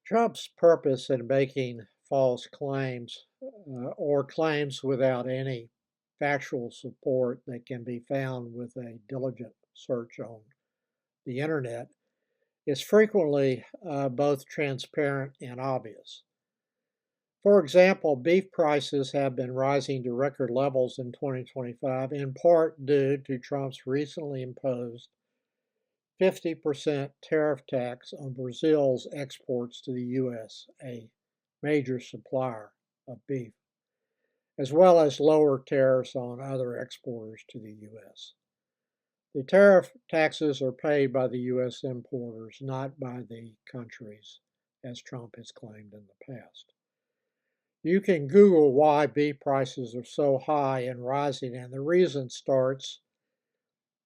Trump's purpose in making false claims or claims without any factual support that can be found with a diligent search on the internet is frequently both transparent and obvious. For example, beef prices have been rising to record levels in 2025, in part due to Trump's recently imposed 50% tariff tax on Brazil's exports to the U.S., a major supplier of beef, as well as lower tariffs on other exporters to the U.S. The tariff taxes are paid by the U.S. importers, not by the countries, as Trump has claimed in the past. You can Google why beef prices are so high and rising, and the reason starts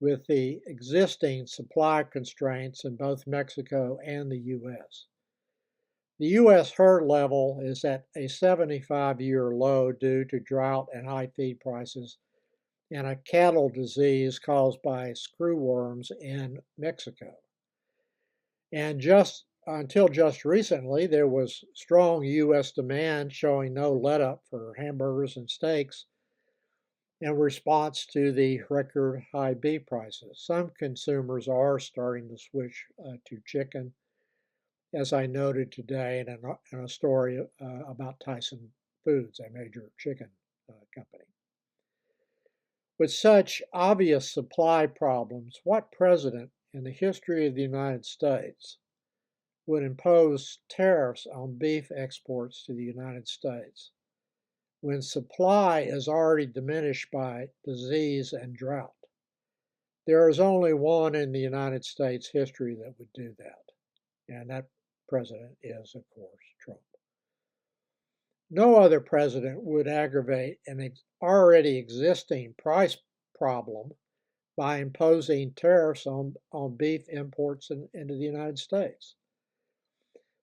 with the existing supply constraints in both Mexico and the U.S. The U.S. herd level is at a 75-year low due to drought and high feed prices and a cattle disease caused by screwworms in Mexico. And until just recently, there was strong U.S. demand showing no let-up for hamburgers and steaks in response to the record high beef prices. Some consumers are starting to switch to chicken, as I noted today in a story about Tyson Foods, a major chicken company. With such obvious supply problems, what president in the history of the United States would impose tariffs on beef exports to the United States when supply is already diminished by disease and drought? There is only one in the United States history that would do that, and that president is, of course, Trump. No other president would aggravate an already existing price problem by imposing tariffs on beef imports into the United States.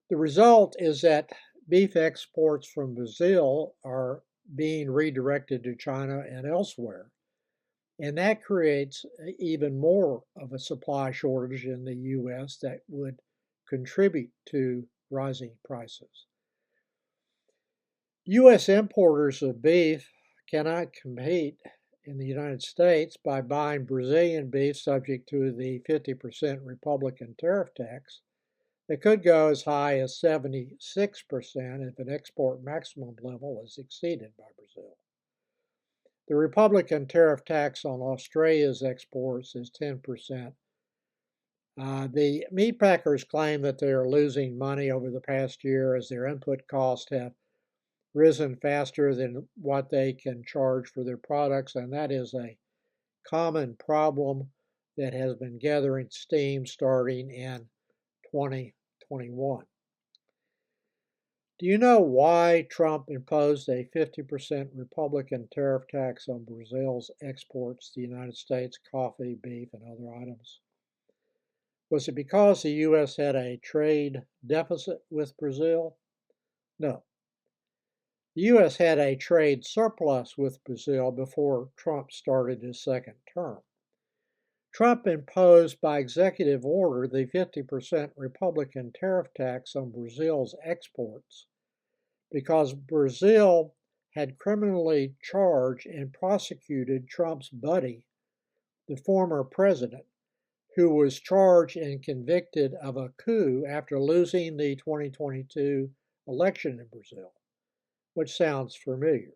The result is that beef exports from Brazil are being redirected to China and elsewhere. And that creates even more of a supply shortage in the U.S. that would contribute to rising prices. U.S. importers of beef cannot compete in the United States by buying Brazilian beef subject to the 50% Republican tariff tax. They could go as high as 76% if an export maximum level is exceeded by Brazil. The Republican tariff tax on Australia's exports is 10%. The meat packers claim that they are losing money over the past year as their input costs have risen faster than what they can charge for their products, and that is a common problem that has been gathering steam starting in 2021. Do you know why Trump imposed a 50% Republican tariff tax on Brazil's exports to the United States, coffee, beef, and other items? Was it because the U.S. had a trade deficit with Brazil? No. The U.S. had a trade surplus with Brazil before Trump started his second term. Trump imposed by executive order the 50% Republican tariff tax on Brazil's exports because Brazil had criminally charged and prosecuted Trump's buddy, the former president, who was charged and convicted of a coup after losing the 2022 election in Brazil, which sounds familiar.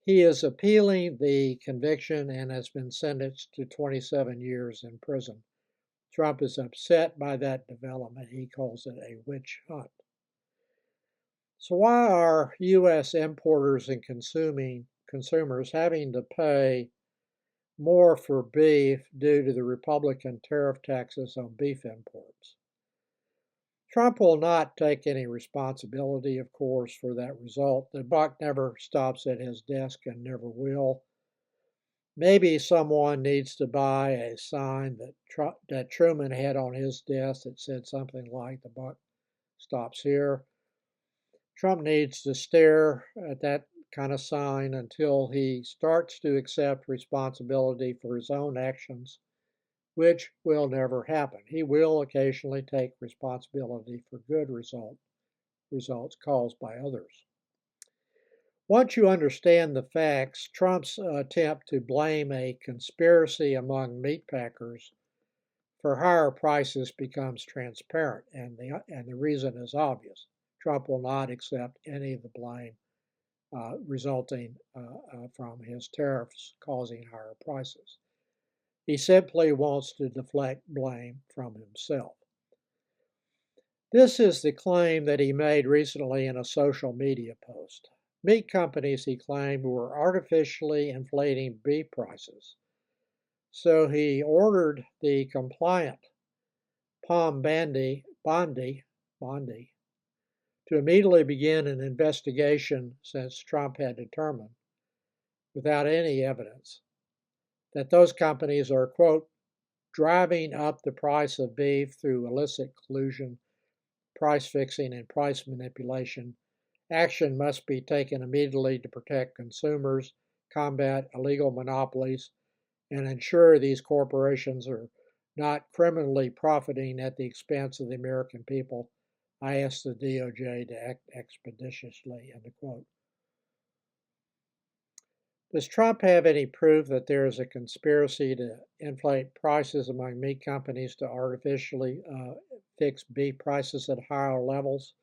He is appealing the conviction and has been sentenced to 27 years in prison. Trump is upset by that development. He calls it a witch hunt. So why are U.S. importers and consumers having to pay more for beef due to the Republican tariff taxes on beef imports? Trump will not take any responsibility, of course, for that result. The buck never stops at his desk and never will. Maybe someone needs to buy a sign that Truman had on his desk that said something like, "The buck stops here." Trump needs to stare at that kind of sign until he starts to accept responsibility for his own actions which will never happen. He will occasionally take responsibility for good results caused by others. Once you understand the facts, Trump's attempt to blame a conspiracy among meatpackers for higher prices becomes transparent, and the reason is obvious. Trump will not accept any of the blame resulting from his tariffs causing higher prices. He simply wants to deflect blame from himself. This is the claim that he made recently in a social media post. Meat companies, he claimed, were artificially inflating beef prices. So he ordered the compliant Palm Bondi to immediately begin an investigation, since Trump had determined, without any evidence, that those companies are, quote, driving up the price of beef through illicit collusion, price fixing, and price manipulation. Action must be taken immediately to protect consumers, combat illegal monopolies, and ensure these corporations are not criminally profiting at the expense of the American people. I ask the DOJ to act expeditiously, end quote. Does Trump have any proof that there is a conspiracy to inflate prices among meat companies to artificially fix beef prices at higher levels?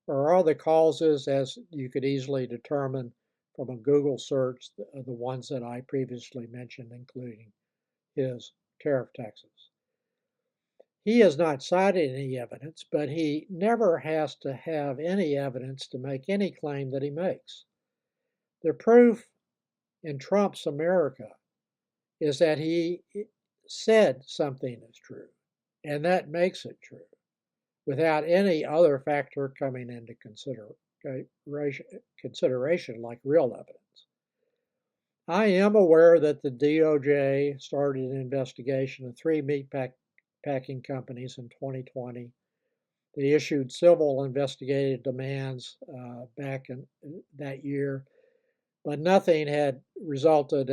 Or are the causes, as you could easily determine from a Google search, the ones that I previously mentioned, including his tariff taxes? He has not cited any evidence, but he never has to have any evidence to make any claim that he makes. The proof in Trump's America is that he said something is true, and that makes it true, without any other factor coming into consideration like real evidence. I am aware that the DOJ started an investigation of 3 meatpacking companies in 2020. They issued civil investigative demands back in that year, but nothing had resulted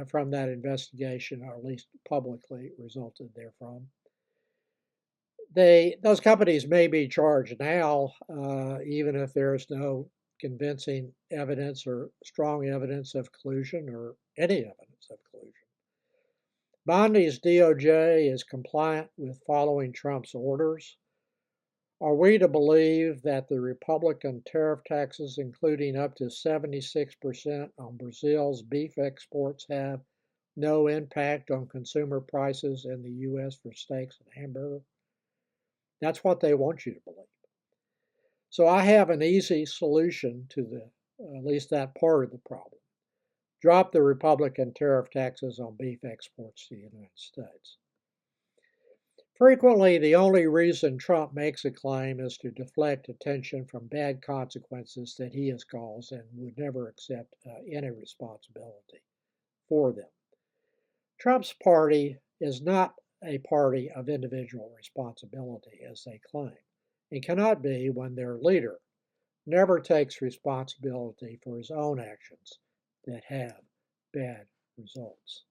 from that investigation, or at least publicly resulted therefrom. Those companies may be charged now, even if there is no convincing evidence or strong evidence of collusion or any evidence of collusion. Bondi's DOJ is compliant with following Trump's orders. Are we to believe that the Republican tariff taxes, including up to 76% on Brazil's beef exports, have no impact on consumer prices in the U.S. for steaks and hamburger? That's what they want you to believe. So I have an easy solution to at least that part of the problem. Drop the Republican tariff taxes on beef exports to the United States. Frequently, the only reason Trump makes a claim is to deflect attention from bad consequences that he has caused and would never accept any responsibility for them. Trump's party is not a party of individual responsibility, as they claim. It cannot be when their leader never takes responsibility for his own actions that have bad results.